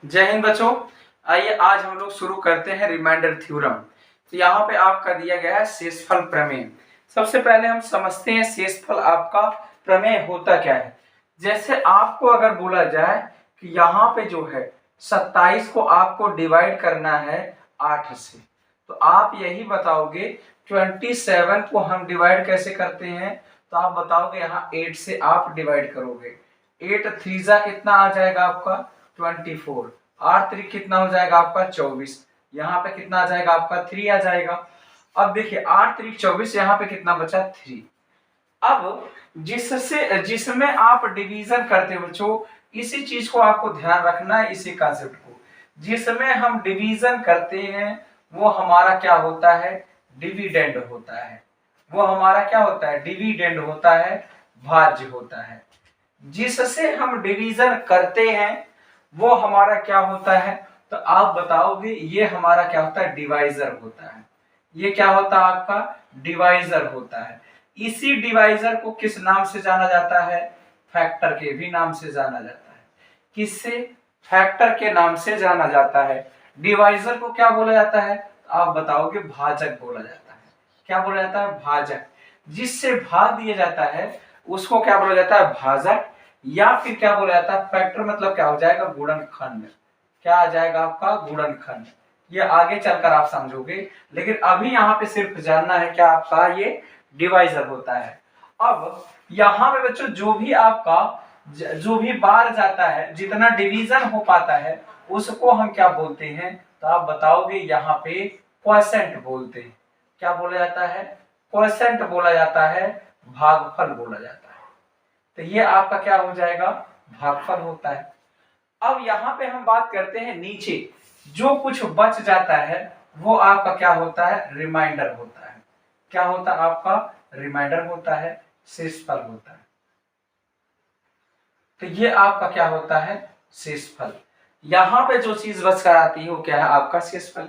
जय हिंद बच्चों। आइए आज हम लोग शुरू करते हैं रिमाइंडर थ्योरम। तो यहाँ पे आपका दिया गया है शेषफल प्रमेय। सबसे पहले हम समझते हैं शेषफल आपका प्रमेय होता क्या है। जैसे आपको अगर बोला जाए कि यहाँ पे जो है 27 को आपको डिवाइड करना है 8 से, तो आप यही बताओगे 27 को हम डिवाइड कैसे करते हैं। तो आप बताओगे यहाँ 8 से आप डिवाइड करोगे। 8 3 कितना आ जाएगा आपका 24। 8 3 कितना हो जाएगा आपका 24। यहाँ पे कितना आ जाएगा आपका 3 आ जाएगा। अब देखिए 8 3 24, यहाँ पे कितना बचा 3। अब जिसमें आप डिवीजन करते हो बच्चों, इसी चीज को आपको ध्यान रखना है, इसी कॉन्सेप्ट को। जिसमें हम डिवीजन करते हैं वो हमारा क्या होता है, डिविडेंड होता है। वो हमारा क्या होता है, डिविडेंड होता है, भाज्य होता है। जिससे हम डिवीजन करते हैं वो हमारा क्या होता है, तो आप बताओगे ये हमारा क्या होता है, डिवाइजर होता है। ये क्या होता है आपका, डिवाइजर होता है। इसी डिवाइजर को किस नाम से जाना जाता है, फैक्टर के भी नाम से जाना जाता है। किससे, फैक्टर के नाम से जाना जाता है। डिवाइजर को क्या बोला जाता है, आप बताओगे भाजक बोला जाता है। क्या बोला जाता है, भाजक। जिससे भाग दिया जाता है उसको क्या बोला जाता है, भाजक। या फिर क्या बोला जाता है, फैक्टर मतलब क्या हो जाएगा, गुणनखंड। क्या आ जाएगा आपका, गुणनखंड। ये आगे चलकर आप समझोगे, लेकिन अभी यहाँ पे सिर्फ जानना है क्या आपका ये डिवाइजर होता है। अब यहाँ पे बच्चों जो भी बार जाता है, जितना डिवीजन हो पाता है उसको हम क्या बोलते हैं, तो आप बताओगे यहाँ पे क्वोशेंट बोलते हैं। क्या बोला जाता है, क्वोशेंट बोला जाता है, भागफल बोला जाता है। तो ये आपका क्या हो जाएगा, भागफल होता है। अब यहाँ पे हम बात करते हैं नीचे जो कुछ बच जाता है वो आपका क्या होता है, रिमाइंडर होता है। क्या होता है आपका, रिमाइंडर होता है, शेषफल होता है। तो ये आपका क्या होता है, शेषफल। यहाँ पे जो चीज बच कर आती है वो क्या है, आपका शेषफल।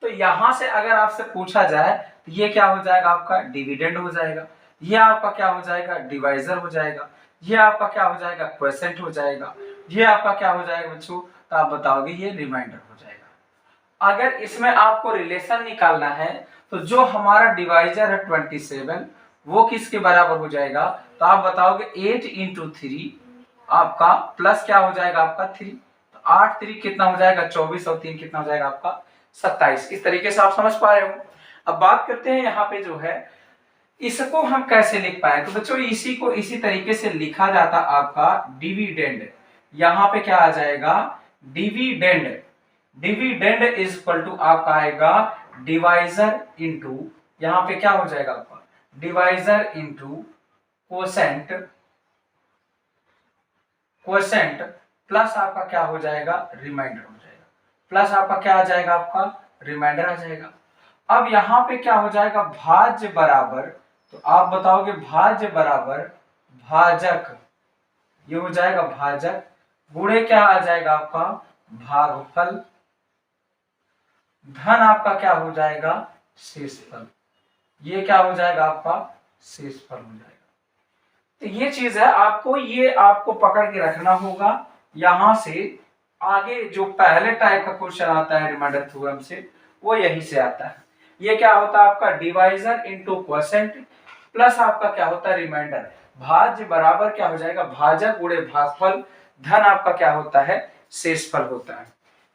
तो यहां से अगर आपसे पूछा जाए तो ये क्या हो जाएगा, आपका डिविडेंड हो जाएगा। ये आपका क्या हो जाएगा, डिवाइजर हो जाएगा। ये आपका क्या हो जाएगा, क्वोशेंट हो जाएगा। ये आपका क्या हो जाएगा बच्चों, तो आप बताओगे ये रिमाइंडर हो जाएगा। अगर इसमें आपको रिलेशन निकालना है तो जो हमारा डिवाइजर है 27, वो किसके बराबर हो जाएगा, तो आप बताओगे 8 इंटू 3 आपका प्लस क्या हो जाएगा आपका 3। तो 8 3 कितना हो जाएगा 24 और 3 कितना हो जाएगा आपका 27। इस तरीके से आप समझ पा रहे हो। अब बात करते हैं यहाँ पे जो है इसको हम कैसे लिख पाए। तो बच्चों इसी को इसी तरीके से लिखा जाता आपका डिविडेंड। यहाँ पे क्या आ जाएगा, dividend. Dividend is equal to आपका आएगा डिवाइजर इंटू, यहाँ पे क्या हो जाएगा आपका, divisor into quotient. Quotient plus आपका क्या हो जाएगा, रिमाइंडर हो जाएगा। प्लस आपका क्या आ जाएगा, आपका रिमाइंडर आ जाएगा। अब यहाँ पे क्या हो जाएगा, भाज्य बराबर, तो आप बताओगे भाज्य बराबर भाजक। ये हो जाएगा भाजक, गुणे क्या आ जाएगा आपका, भागफल, धन आपका क्या हो जाएगा, शेषफल। ये क्या हो जाएगा आपका, शेषफल हो जाएगा। तो ये चीज है, आपको ये आपको पकड़ के रखना होगा। यहां से आगे जो पहले टाइप का क्वेश्चन आता है रिमाइंडर थ्योरम से, वो यही से आता है। ये क्या होता है आपका, डिवाइजर इंटू क्वोशेंट प्लस आपका क्या होता है, रिमाइंडर। भाज्य बराबर क्या हो जाएगा, भाजक गुणे भागफल, धन आपका क्या होता है, शेषफल होता है।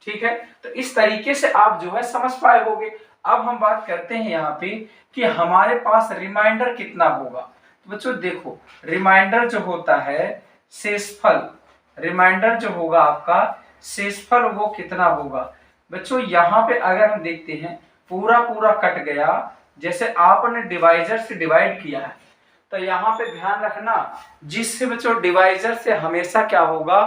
ठीक है, तो इस तरीके से आप जो है समझ पाए होगे। अब हम बात करते हैं यहाँ पे कि हमारे पास रिमाइंडर कितना होगा। तो बच्चों देखो, रिमाइंडर जो होता है शेषफल, रिमाइंडर जो होगा आपका शेषफल वो कितना होगा। बच्चों यहाँ पे अगर हम देखते हैं पूरा पूरा कट गया, जैसे आपने डिवाइजर से डिवाइड किया है, तो यहाँ पे ध्यान रखना जिससे बच्चों डिवाइजर से हमेशा क्या होगा,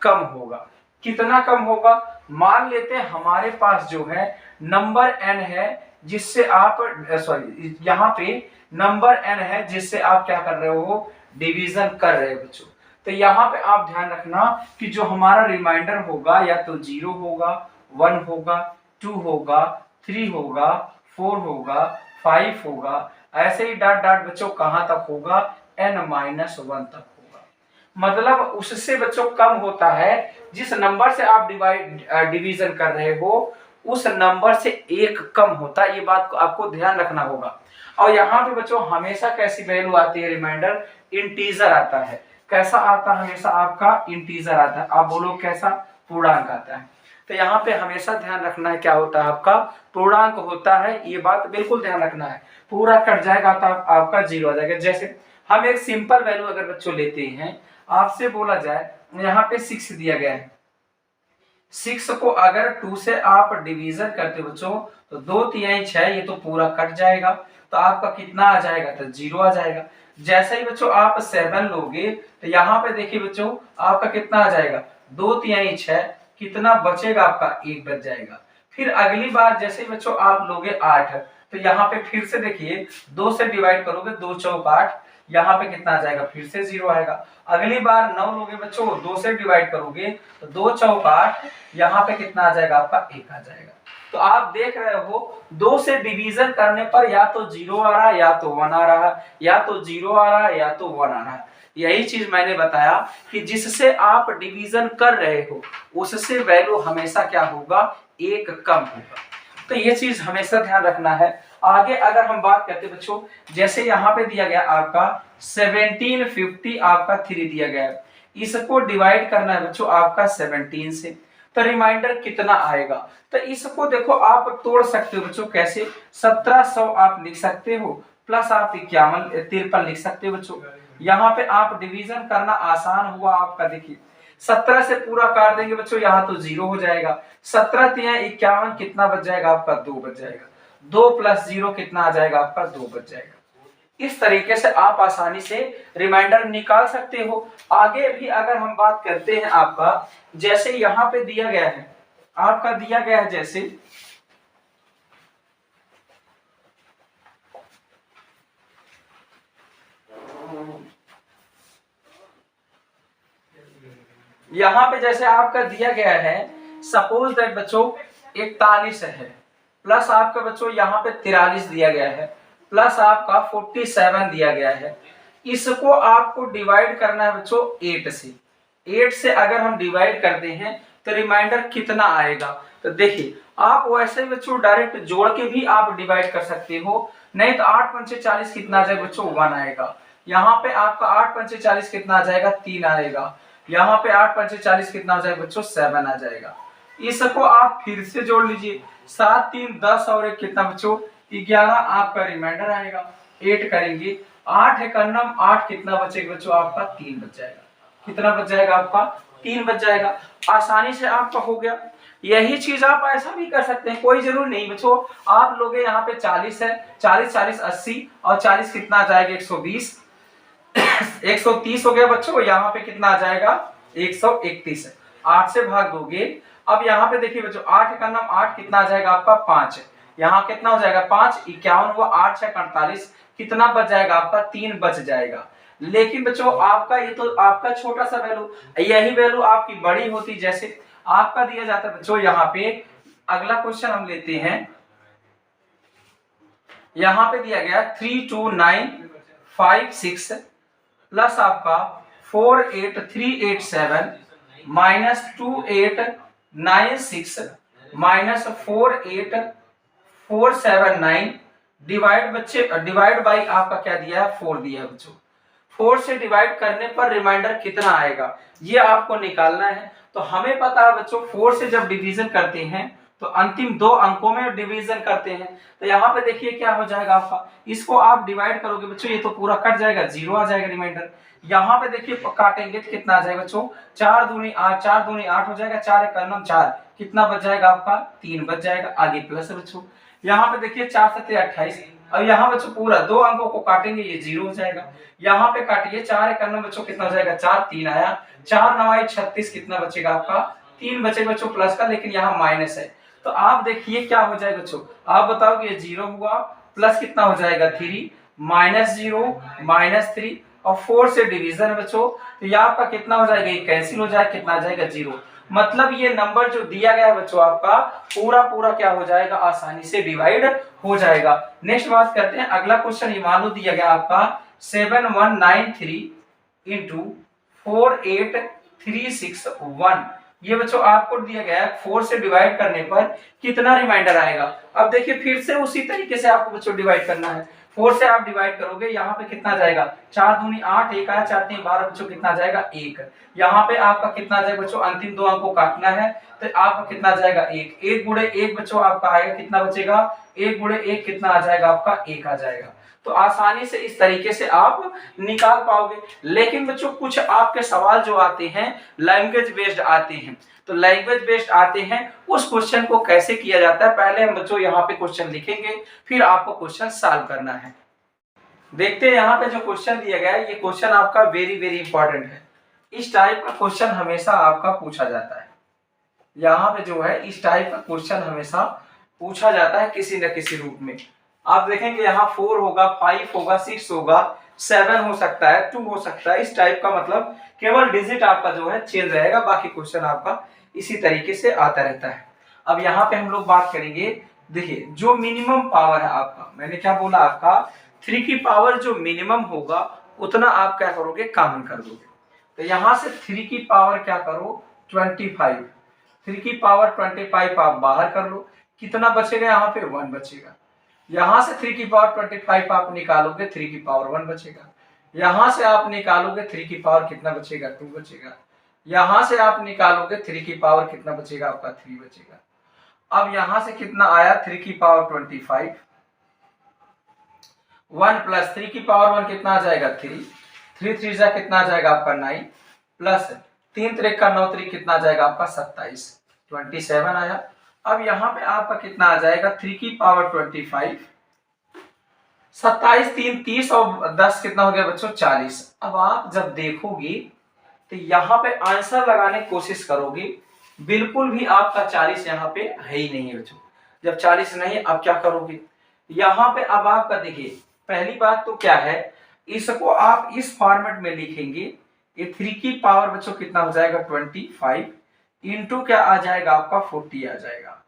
कम होगा। कितना कम होगा, मान लेते हैं हमारे पास जो है नंबर n है जिससे आप सॉरी यहाँ पे नंबर n है जिससे आप क्या कर रहे हो, डिवीजन कर रहे हो बच्चों। तो यहाँ पे आप ध्यान रखना कि जो हमारा रिमाइंडर होगा या तो 0 होगा, 1 होगा, 2 होगा, 3 होगा, 4 होगा, 5 होगा, ऐसे ही डॉट डॉट बच्चों कहां तक होगा, n-1 तक होगा। मतलब उससे बच्चों कम होता है, जिस नंबर से आप डिवीजन कर रहे हो उस नंबर से एक कम होता है। ये बात को आपको ध्यान रखना होगा। और यहाँ पे बच्चों हमेशा कैसी वैल्यू आती है, रिमाइंडर इंटीजर आता है। कैसा आता है? हमेशा आपका इंटीजर आता है। आप बोलो कैसा? पूर्णांक आता है। तो यहाँ पे हमेशा ध्यान रखना है क्या होता है, आपका पूर्णांक होता है। ये बात बिल्कुल ध्यान रखना है। पूरा कट जाएगा तो आपका 0 आ जाएगा। जैसे हम एक सिंपल वैल्यू अगर बच्चों लेते हैं, आपसे बोला जाए यहाँ पे 6 दिया गया है, 6 को अगर 2 से आप डिवीजन करते हो बच्चों तो 2 तिहाई 6, ये तो पूरा कट जाएगा, तो आपका कितना आ जाएगा? तो 0 आ जाएगा। जैसे ही बच्चों आप 7 लोगे तो यहाँ पे देखिए बच्चों आपका कितना आ जाएगा? 2 तिहाई 6, कितना बचेगा? आपका 1 बच जाएगा। फिर अगली बार जैसे ही बच्चों आप लोगे 8, तो यहाँ पे फिर से देखिए 2 से डिवाइड करोगे, 2 चौक 8, यहाँ पे कितना आ जाएगा? फिर से 0 आएगा। अगली बार 9 लोगे बच्चों, 2 से डिवाइड करोगे तो 2 चौक 8, यहाँ पे कितना आ जाएगा? आपका 1 आ जाएगा। तो आप देख रहे हो 2 से डिवीजन करने पर या तो 0 आ रहा है या तो 1 आ रहा है, या तो 0 आ रहा है या तो 1 आ रहा है। यही चीज मैंने बताया कि जिससे आप डिवीजन कर रहे हो उससे वैल्यू हमेशा क्या होगा? 1 कम होगा। तो ये चीज हमेशा ध्यान रखना है। आगे अगर हम बात करते हैं बच्चों, जैसे यहाँ पे दिया गया आपका 1750, आपका 3 दिया गया है, इसको डिवाइड करना है बच्चों आपका 17 से, तो रिमाइंडर कितना आएगा? तो इसको देखो आप तोड़ सकते हो बच्चों, कैसे? 1700 आप लिख सकते हो, प्लस आप 53 लिख सकते हो बच्चों। यहाँ पे आप डिवीजन करना आसान हुआ आपका। देखिए 17 से पूरा काट देंगे बच्चों, यहाँ तो 0 हो जाएगा। 17 तिया 51, कितना बच जाएगा? आपका 2 बच जाएगा। 2 प्लस 0 कितना आ जाएगा? आपका 2 बच जाएगा। इस तरीके से आप आसानी से रिमाइंडर निकाल सकते हो। आगे भी अगर हम बात करते हैं आपका, जैसे यहाँ पे दिया गया है, आपका दिया गया है जैसे यहाँ पे जैसे आपका दिया गया है, सपोज दैट बच्चों 41 है, प्लस आपका बच्चों यहाँ पे 43 दिया गया है, प्लस आपका 47 दिया गया है। इसको आपको डिवाइड करना है बच्चों 8 से। 8 से अगर हम डिवाइड करते हैं तो रिमाइंडर कितना आएगा? तो देखिए आप वैसे ही बच्चों डायरेक्ट जोड़ के भी आप डिवाइड कर सकते हो, नहीं तो 8 पंचे 40 कितना आ जाएगा बच्चों? 1 आएगा। यहाँ पे आपका 8 पंचे 40 कितना आ जाएगा? 3 आएगा। यहाँ पे 8 पंचे 40 कितना आ जाएगा बच्चों? 7 आ जाएगा। इसको आप फिर से जोड़ लीजिए, 7 3 10 और 1 कितना बच्चों? 11 आपका रिमाइंडर आएगा। 8 करेंगे, 8 एकन्नम 8, कितना बचेगा बच्चों? आपका 3 बच जाएगा। कितना बच जाएगा? आपका 3 बच जाएगा। आसानी से आपका हो गया। यही चीज आप ऐसा भी कर सकते हैं, कोई जरूर नहीं बच्चों। आप लोग यहाँ पे 40 है, 40 40 80 और 40 कितना आ जाएगा? 120, 130 हो गया बच्चों। यहाँ पे कितना आ जाएगा? 131 है। 8 से भाग दोगे। अब यहाँ पे देखिए बच्चों 8 का नाम 8, कितना आ जाएगा? आपका 5 है। यहाँ कितना हो जाएगा? 5 51 हुआ, 8 6 48, कितना बच जाएगा? आपका 3 बच जाएगा। लेकिन बच्चों आपका ये तो आपका छोटा सा वैल्यू, यही वैल्यू आपकी बड़ी होती। जैसे आपका दिया जाता है बच्चों, यहाँ पे अगला क्वेश्चन हम लेते हैं। यहाँ पे दिया गया 32956 प्लस आपका 48387 माइनस 2896 माइनस 48479 डिवाइड बाई आपका क्या दिया है? 4 दिया है बच्चों। 4 से डिवाइड करने पर रिमाइंडर कितना आएगा, ये आपको निकालना है। तो हमें पता है बच्चों 4 से जब डिवीजन करते हैं तो अंतिम 2 अंकों में डिवीजन करते हैं। तो यहाँ पे देखिए क्या हो जाएगा आपका, इसको आप डिवाइड करोगे बच्चों, ये तो पूरा कट जाएगा, 0 आ जाएगा रिमाइंडर। यहाँ पे देखिए काटेंगे तो कितना आ जाएगा बच्चों? 4 दूनी 8, 4 दूनी 8 हो जाएगा, 4 एकन्नम 4, कितना बच जाएगा? आपका 3 बच जाएगा। आगे प्लस है बच्चों। यहाँ पे देखिए 4 7 28, और यहाँ बच्चों पूरा 2 अंकों को काटेंगे, ये 0 हो जाएगा। यहाँ पे काटिए 4 एकन्नम बच्चों, कितना हो जाएगा? 4 3 आया, 4 9 36, कितना बचेगा? आपका 3 बचेगा बच्चों प्लस का, लेकिन यहाँ माइनस है। तो आप देखिए क्या हो जाएगा बच्चों, आप बताओ कि ये 0 हुआ, प्लस कितना हो जाएगा? 3, माइनस 0 माइनस 3, और 4 से डिवीजन है बच्चों, तो ये आपका कितना हो जाएगा? ये कैंसिल हो जाएगा, कितना आ जाएगा? 0। मतलब ये नंबर जो दिया गया है बच्चों आपका पूरा क्या हो जाएगा? आसानी से डिवाइड हो जाएगा। नेक्स्ट बात करते हैं, अगला क्वेश्चन ये मान लो दिया गया आपका 7193 इंटू 48361। ये बच्चों आपको दिया गया है 4 से डिवाइड करने पर कितना रिमाइंडर आएगा। अब देखिए फिर से उसी तरीके से आपको बच्चों डिवाइड करना है। 4 से आप डिवाइड करोगे, यहाँ पे कितना जाएगा 4 दूनी 8, 1 आया 4 3 12 बच्चों कितना जाएगा 1। यहाँ पे आपका कितना जाएगा बच्चों, अंतिम दो अंक को काटना है तो आपका कितना जाएगा 1। 1 गुणे 1 बच्चों आपका आएगा कितना बचेगा, 1 गुणे 1 कितना आ जाएगा आपका 1 आ जाएगा। तो आसानी से इस तरीके से आप निकाल पाओगे। लेकिन बच्चों कुछ आपके सवाल जो आते हैं लैंग्वेज बेस्ड आते हैं, तो लैंग्वेज बेस्ड आते हैं उस क्वेश्चन को कैसे किया जाता है, पहले हम बच्चों यहाँ पे क्वेश्चन लिखेंगे फिर आपको क्वेश्चन सॉल्व करना है। देखते हैं यहाँ पे जो क्वेश्चन दिया गया है, ये क्वेश्चन आपका वेरी वेरी इंपॉर्टेंट है। इस टाइप का क्वेश्चन हमेशा आपका पूछा जाता है। यहाँ पे जो है इस टाइप का क्वेश्चन हमेशा पूछा जाता है किसी न किसी रूप में। आप देखेंगे यहाँ 4 होगा, 5 होगा, 6 होगा, 7 हो सकता है, 2 हो सकता है। इस टाइप का मतलब केवल डिजिट आपका जो है चेंज रहेगा, बाकी क्वेश्चन आपका इसी तरीके से आता रहता है। अब यहाँ पे हम लोग बात करेंगे, देखिए जो मिनिमम पावर है आपका, मैंने क्या बोला आपका 3 की पावर जो मिनिमम होगा उतना आप क्या करोगे कॉमन कर दोगे। तो यहाँ से 3 की पावर क्या करो 25, 3 की पावर 25 आप बाहर कर लो, कितना बचेगा यहाँ पे 1 बचेगा। यहाँ से 3 की पावर 25 आप निकालोगे 3 की पावर 1 बचेगा। यहाँ से आप निकालोगे 3 की पावर कितना बचेगा 2 बचेगा। यहाँ से आप निकालोगे 3 की पावर कितना बचेगा आपका 3 बचेगा। अब यहाँ से कितना आया 3 की पावर 25, 1 प्लस 3 की पावर 1 कितना आ जाएगा 3, 3 3 जा कितना आ जाएगा आपका 9, प्लस 3 3 का 9 3 कितना आ जाएगा आपका 27, 27 आया। अब यहाँ पे आपका कितना आ जाएगा 3 की पावर 25, 27 3 30 और 10 कितना हो गया बच्चों 40। अब आप जब देखोगे तो यहाँ पे आंसर लगाने की कोशिश करोगे, बिल्कुल भी आपका 40 यहाँ पे है ही नहीं है बच्चों। जब 40 नहीं अब क्या करोगे, यहाँ पे अब आपका देखिए पहली बात तो क्या है, इसको आप इस फॉर्मेट में लिखेंगे, ये 3 की पावर बच्चों कितना हो जाएगा 25 इंटू क्या आ जाएगा आपका 40 आ जाएगा।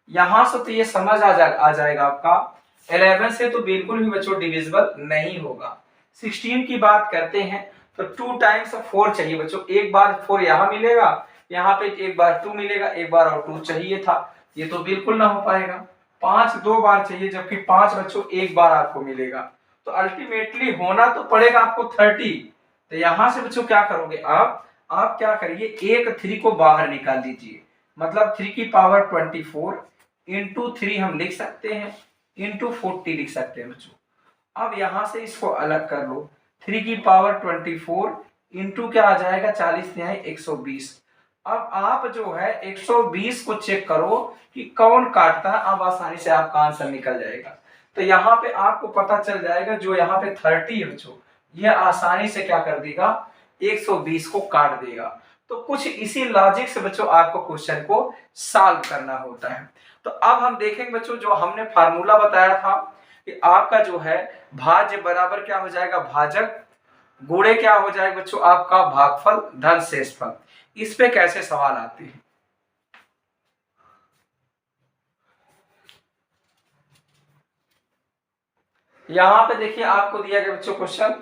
यहां से तो ये समझ आ जाएगा आपका 11 से तो बिल्कुल भी बच्चों डिविजिबल नहीं होगा। 16 की बात करते हैं तो 2 टाइम्स 4 चाहिए बच्चों, एक बार 4 यहाँ मिलेगा, यहाँ पे एक बार 2 मिलेगा, एक बार और 2 चाहिए था, ये तो बिल्कुल ना हो पाएगा। 5 2 बार चाहिए जबकि 5 बच्चों एक बार आपको मिलेगा, तो अल्टीमेटली होना तो पड़ेगा आपको 30। तो यहां से बच्चों क्या करोगे आप क्या करिए एक 3 को बाहर निकाल दीजिए, मतलब 3 की पावर 24 इंटू 3 हम लिख सकते हैं, इंटू 40 लिख सकते हैं बच्चों। अब यहां से इसको अलग कर लो, 3 की पावर 24 इंटू क्या आ जाएगा 40 यहाँ 120। अब आप जो है 120 को चेक करो कि कौन काटता है, अब आसानी से आपका आंसर निकल जाएगा। तो यहाँ पे आपको पता चल जाएगा जो यहाँ पे 30 है बच्चों, यह आसानी से क्या कर देगा 120 को काट देगा। तो कुछ इसी लॉजिक से बच्चों आपको क्वेश्चन को सॉल्व करना होता है। तो अब हम देखेंगे बच्चों जो हमने फार्मूला बताया था कि आपका जो है भाज्य बराबर क्या हो जाएगा भाजक गुणे क्या हो जाएगा बच्चों आपका भागफल धन शेषफल। इस पे कैसे सवाल आते हैं, यहां पे देखिए आपको दिया गया बच्चों क्वेश्चन,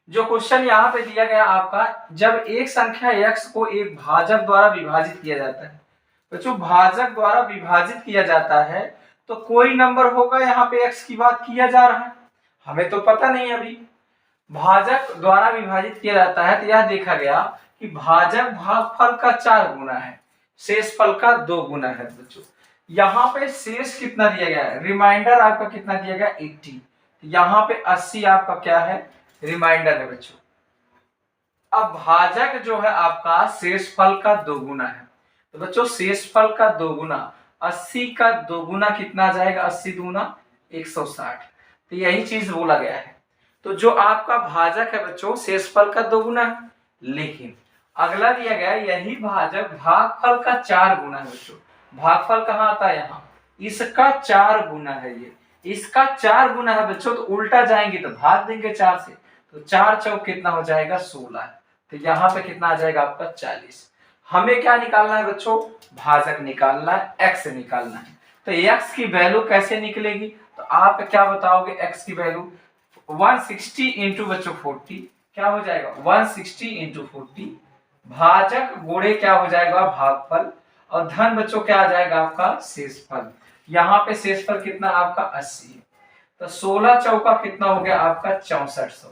जो क्वेश्चन यहाँ पे दिया गया आपका, जब एक संख्या x को एक भाजक द्वारा विभाजित किया जाता है, बच्चों भाजक द्वारा विभाजित किया जाता है तो कोई नंबर होगा, यहाँ पे x की बात किया जा रहा है, हमें तो पता नहीं अभी। भाजक द्वारा विभाजित किया जाता है तो यह देखा गया कि भाजक भागफल का 4 गुना है, शेषफल का 2 गुना है बच्चों। यहाँ पे शेष कितना दिया गया है, रिमाइंडर आपका कितना दिया गया 80, यहाँ पे 80 आपका क्या है रिमाइंडर है बच्चों। अब भाजक जो है आपका शेषफल का 2 गुना है, तो बच्चों शेषफल का 2 गुना 80 का 2 गुना कितना जाएगा 80 दूना 160, तो यही चीज बोला गया है। तो जो आपका भाजक है बच्चों शेषफल का 2 गुना है, लेकिन अगला दिया गया यही भाजक भागफल का 4 गुना है बच्चों। भागफल कहाँ आता है यहाँ, इसका 4 गुना है, ये इसका 4 गुना है बच्चों, तो उल्टा जाएंगे तो भाग देंगे 4 से, तो 4 चौक कितना हो जाएगा 16, तो यहाँ पे कितना आ जाएगा आपका 40। हमें क्या निकालना है बच्चों भाजक निकालना है, x निकालना है। तो x की वैल्यू कैसे निकलेगी, तो आप क्या बताओगे x की वैल्यू 160 इंटू बच्चों 40, क्या हो जाएगा 160 इंटू 40, भाजक गुणे क्या हो जाएगा भागफल, और धन बच्चों क्या आ जाएगा आपका शेषफल। यहाँ पे शेषफल कितना आपका 80 है, तो 16 चौका कितना हो गया आपका 6400।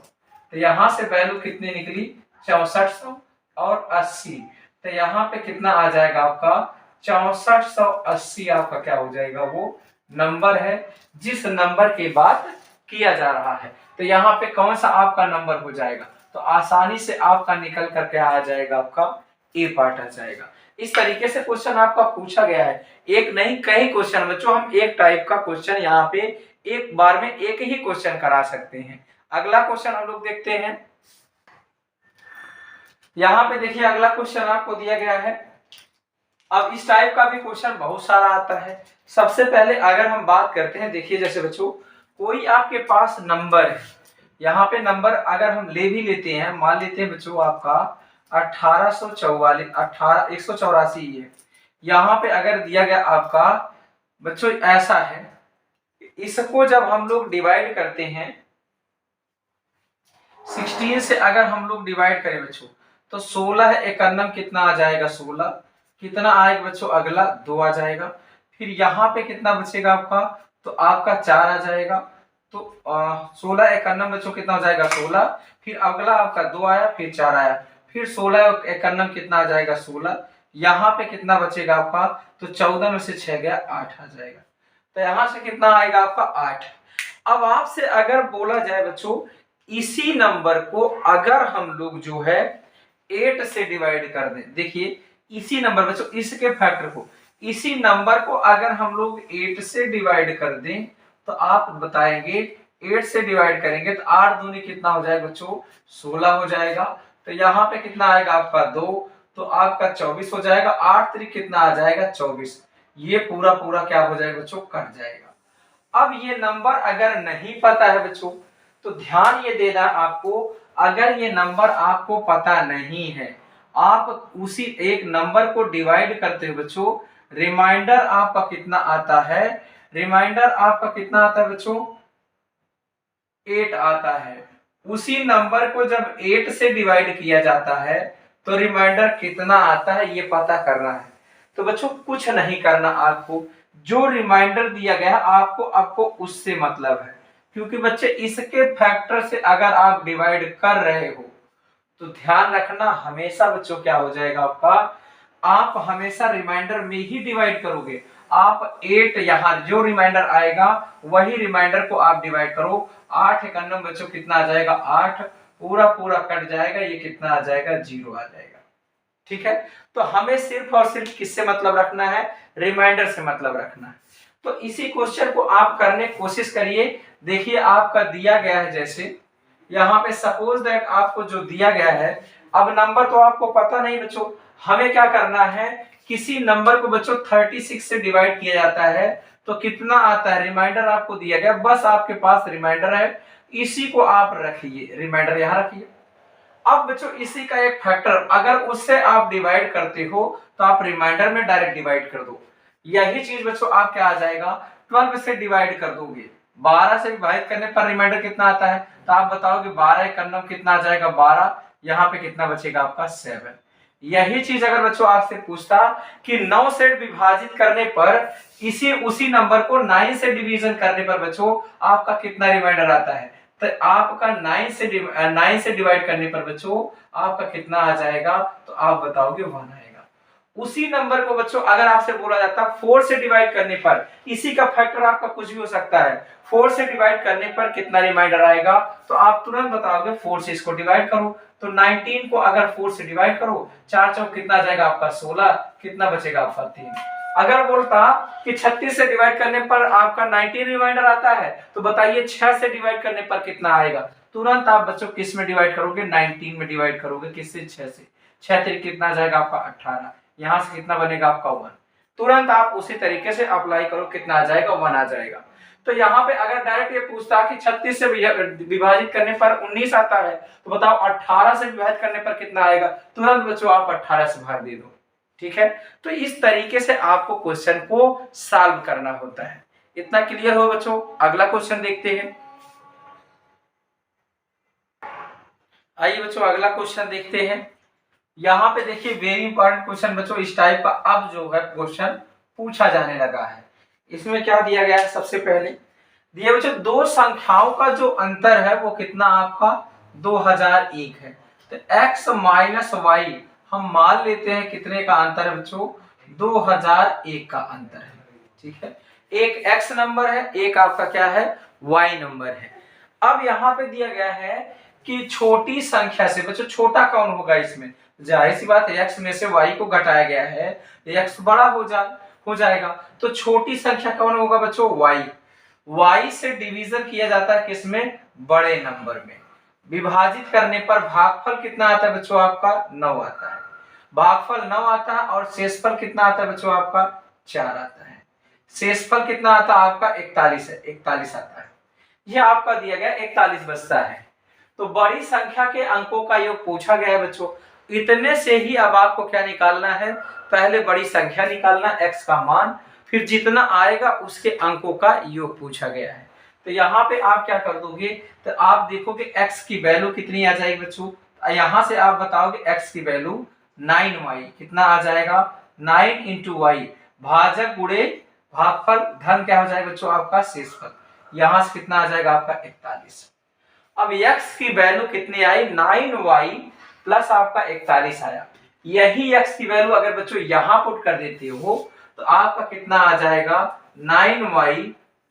तो यहाँ से वैल्यू कितनी निकली 6400 और 80, तो यहाँ पे कितना आ जाएगा आपका 6480 आपका क्या हो जाएगा वो नंबर है जिस नंबर की बात किया जा रहा है। तो यहाँ पे कौन सा आपका नंबर हो जाएगा, तो आसानी से आपका निकल करके आ जाएगा आपका ए पार्ट आ जाएगा। इस तरीके से क्वेश्चन आपका पूछा गया है, एक नहीं कई क्वेश्चन बच्चों, हम एक टाइप का क्वेश्चन यहाँ पे एक बार में एक ही क्वेश्चन करा सकते हैं। अगला क्वेश्चन हम लोग देखते हैं। यहाँ पे देखिए अगला क्वेश्चन आपको दिया गया है। अब इस टाइप का भी क्वेश्चन बहुत सारा आता है। सबसे पहले अगर हम बात करते हैं, देखिए जैसे बच्चों कोई आपके पास नंबर है, यहाँ पे नंबर अगर हम ले भी लेते हैं, मान लेते हैं बच्चों आपका 184 है। यहाँ पे अगर दिया गया आपका बच्चों ऐसा है, इसको जब हम लोग डिवाइड करते हैं 16 से, अगर हम लोग डिवाइड करें बच्चों तो 16 एकन्नम कितना आ जाएगा 16, कितना आएगा बच्चों अगला 2 आ जाएगा, फिर यहाँ पे कितना बचेगा आपका, तो आपका 4 आ जाएगा। तो 16 एकन्नम बच्चों कितना हो जाएगा 16, फिर अगला आपका 2 आया, फिर 4 आया, फिर 16 एकन्नम कितना आ जाएगा 16, यहाँ पे कितना बचेगा आपका, तो 14 में से 6 गया 8 आ जाएगा। तो यहाँ से कितना आएगा आपका 8। अब आपसे अगर बोला जाए बच्चों इसी नंबर को अगर हम लोग जो है 8 से डिवाइड कर दें, देखिए इसी नंबर बच्चों इसके फैक्टर को, इसी नंबर को अगर हम लोग 8 से डिवाइड कर दें तो आप बताएंगे 8 से डिवाइड करेंगे तो 8 दूनी कितना हो जाएगा बच्चों 16 हो जाएगा। तो यहाँ पे कितना आएगा आपका 2, तो आपका 24 हो जाएगा, 8 3 कितना आ जाएगा 24, ये पूरा पूरा क्या हो जाएगा बच्चों कट जाएगा। अब ये नंबर अगर नहीं पता है बच्चों तो ध्यान ये देना आपको, अगर ये नंबर आपको पता नहीं है, आप उसी एक नंबर को डिवाइड करते हो बच्चों, रिमाइंडर आपका कितना आता है, रिमाइंडर आपका कितना आता है बच्चों 8 आता है। उसी नंबर को जब 8 से डिवाइड किया जाता है तो रिमाइंडर कितना आता है ये पता करना है। तो बच्चों कुछ नहीं करना, आपको जो रिमाइंडर दिया गया आपको आपको उससे मतलब है, क्योंकि बच्चे इसके फैक्टर से अगर आप डिवाइड कर रहे हो तो ध्यान रखना हमेशा बच्चों क्या हो जाएगा आपका, आप हमेशा रिमाइंडर में ही डिवाइड करोगे। आप 8 यहाँ जो रिमाइंडर आएगा वही रिमाइंडर को आप डिवाइड करो, 8 एकन्नम बच्चों कितना आ जाएगा 8, पूरा पूरा कट जाएगा, ये कितना आ जाएगा 0 आ जाएगा। ठीक है, तो हमें सिर्फ और सिर्फ किससे मतलब रखना है, रिमाइंडर से मतलब रखना है। तो इसी क्वेश्चन को आप करने की कोशिश करिए। देखिए आपका दिया गया है, जैसे यहाँ पे सपोज दैट आपको जो दिया गया है, अब नंबर तो आपको पता नहीं बच्चों, हमें क्या करना है, किसी नंबर को बच्चों 36 से डिवाइड किया जाता है तो कितना आता है, रिमाइंडर आपको दिया गया, बस आपके पास रिमाइंडर है, इसी को आप रखिए, रिमाइंडर यहाँ रखिए। अब बच्चों इसी का एक फैक्टर अगर उससे आप डिवाइड करते हो तो आप रिमाइंडर में डायरेक्ट डिवाइड कर दो, यही चीज बच्चों आप क्या आ जाएगा 12 से डिवाइड कर दोगे, 12 से विभाजित करने पर रिमाइंडर कितना आता है, तो आप बताओगे 12 एकन्नम कितना आ जाएगा 12, यहाँ पे कितना बचेगा आपका 7। यही चीज अगर बच्चों आपसे पूछता कि 9 से विभाजित करने पर इसी उसी नंबर को 9 से डिवीजन करने पर बच्चों आपका कितना रिमाइंडर आता है, तो आपका 9 से डिवाइड करने पर बच्चों आपका कितना आ जाएगा, तो आप बताओगे 1 आएगा। उसी नंबर को बच्चों अगर आपसे बोला जाता 4 से डिवाइड करने पर, इसी का फैक्टर आपका कुछ भी हो सकता है, 4 से डिवाइड करने पर कितना रिमाइंडर आएगा, तो आप तुरंत बताओगे 4 से इसको डिवाइड करो, तो 19 को अगर 4 से डिवाइड करो, 4 चौक कितना आ जाएगा आपका 16, कितना बचेगा आपका 3। अगर बोलता कि 36 से डिवाइड करने पर आपका 19 रिमाइंडर आता है, तो बताइए 6 से डिवाइड करने पर कितना आएगा, तुरंत आप बच्चों किस में डिवाइड करोगे 19 में डिवाइड करोगे, किससे 6 से, 6 3 कितना आ जाएगा आपका 18, यहाँ से कितना बनेगा आपका 1, तुरंत आप उसी तरीके से अप्लाई करो, कितना आ जाएगा 1 आ जाएगा। तो यहाँ पे अगर डायरेक्ट ये पूछता कि 36 से विभाजित करने पर 19 आता है, तो बताओ 18 से विभाजित करने पर कितना आएगा, तुरंत बच्चों आप 18 से भाग दे दो। ठीक है, तो इस तरीके से आपको क्वेश्चन को सॉल्व करना होता है। इतना क्लियर हो बच्चों। अगला क्वेश्चन देखते हैं। आइए बच्चों अगला क्वेश्चन देखते हैं। यहाँ पे देखिए वेरी इंपॉर्टेंट क्वेश्चन बच्चों, इस टाइप का अब जो है क्वेश्चन पूछा जाने लगा है। इसमें क्या दिया गया है, सबसे पहले दिया बच्चों दो संख्याओं का जो अंतर है वो कितना आपका 2001 है। तो x माइनस वाई हम मान लेते हैं कितने का अंतर है बच्चों, 2001 का अंतर है। ठीक है, एक x नंबर है, एक आपका क्या है y नंबर है। अब यहाँ पे दिया गया है कि छोटी संख्या से बच्चों छोटा कौन होगा, इसमें जाहिर सी बात है x में से y को घटाया गया है, x बड़ा हो जाएगा। तो छोटी संख्या कौन होगा बच्चों, y से डिवीजन किया जाता है किसमें, बड़े नंबर में। विभाजित करने पर भागफल कितना आता है बच्चों, आपका 9 आता है। भागफल 9 आता है और शेषफल कितना आता है बच्चों, आपका 4 आता है। शेषफल कितना आता है आपका 41 है, 41 आता है। यह आपका दिया गया 41 बचता है। तो बड़ी संख्या के अंकों का योग पूछा गया है बच्चों। इतने से ही अब आपको क्या निकालना है, पहले बड़ी संख्या निकालना x का मान, फिर जितना आएगा उसके अंकों का योग पूछा गया है। तो यहाँ पे आप क्या कर दोगे, तो आप देखोगे x की वैल्यू कितनी आ जाएगी बच्चों, यहाँ से आप बताओगे x की वैल्यू 9y कितना आ जाएगा, 9 इंटू वाई भाजक गुणे भागफल धन क्या हो जाएगा बच्चों आपका शेषफल, यहाँ से कितना आ जाएगा आपका 41। अब x की वैल्यू कितनी आई, 9y प्लस आपका 41 आया। यही x की वैल्यू अगर बच्चों यहाँ पुट कर देते हो तो आपका कितना आ जाएगा, 9y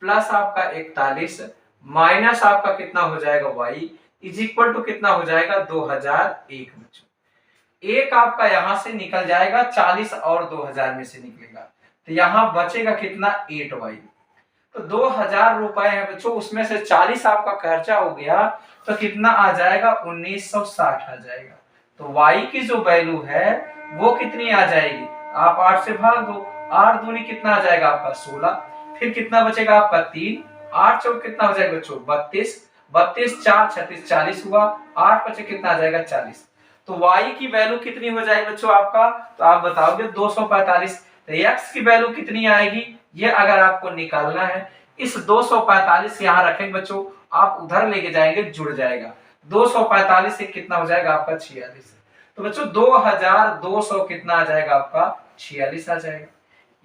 प्लस आपका 41 माइनस आपका कितना हो जाएगा y इज इक्वल टू कितना हो जाएगा 2001 बच्चों। एक आपका यहां से निकल जाएगा 40 और 2000 में से निकलेगा, तो यहां बचेगा कितना 8y। तो 2000 रुपए है बच्चों, उसमें से 40 आपका खर्चा हो गया तो कितना आ जाएगा 1960 आ जाएगा। तो y की जो वैल्यू है वो कितनी आ जाएगी, आप 8 से भाग दो, 8 दूनी कितना आ जाएगा आपका 16, फिर कितना बचेगा आपका 3, 8 चौक कितना हो जाएगा बच्चों 32, 32 4 36 40 हुआ, 8 बचे कितना आ जाएगा 40। तो y की वैल्यू कितनी हो जाएगी बच्चों आपका, तो आप बताओगे 245। तो x की वैल्यू कितनी आएगी, ये अगर आपको निकालना है, इस 245 यहाँ रखेंगे बच्चों, आप उधर लेके जाएंगे जुड़ जाएगा, 245 से कितना हो जाएगा आपका 46। तो बच्चों 2200 कितना आ जाएगा आपका 46 आ जाएगा,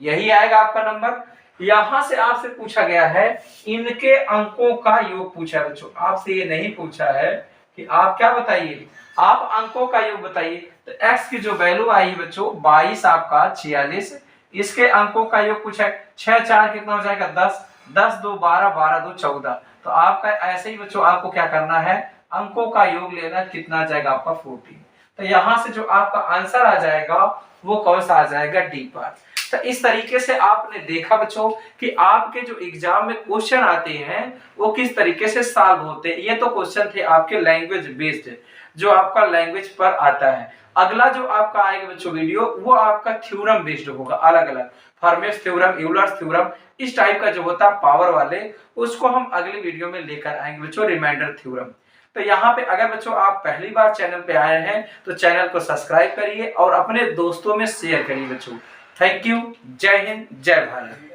यही आएगा आपका नंबर। यहां से आपसे पूछा गया है इनके अंकों का योग पूछा है बच्चों, आपसे ये नहीं पूछा है कि आप क्या बताइए, आप अंकों का योग बताइए। तो x की जो वैल्यू आई बच्चों 22 आपका 46, इसके अंकों का योग पूछा है, 6 4 कितना हो जाएगा 10, 10 2 12, 12 2 14। तो आपका ऐसे ही बच्चों आपको क्या करना है, अंकों का योग लेना, कितना आ जाएगा आपका 14। तो यहां से जो आपका आंसर आ जाएगा वो कौन सा आ जाएगा, डी पार्ट। तो इस तरीके से आपने देखा बच्चों कि आपके जो एग्जाम में क्वेश्चन आते हैं वो किस तरीके से सॉल्व होते हैं। ये तो क्वेश्चन थे आपके लैंग्वेज बेस्ड, जो आपका लैंग्वेज पर आता है। अगला जो आपका आएगा बच्चों वीडियो, वो आपका थ्योरम बेस्ड होगा, अलग अलग फर्मेस थ्योरम, यूलर्स थ्योरम, इस टाइप का जो होता है पावर वाले, उसको हम अगली वीडियो में लेकर आएंगे बच्चों, रिमाइंडर थ्योरम। तो यहाँ पे अगर बच्चों आप पहली बार चैनल पे आए हैं तो चैनल को सब्सक्राइब करिए और अपने दोस्तों में शेयर करिए बच्चों। थैंक यू, जय हिंद, जय भारत।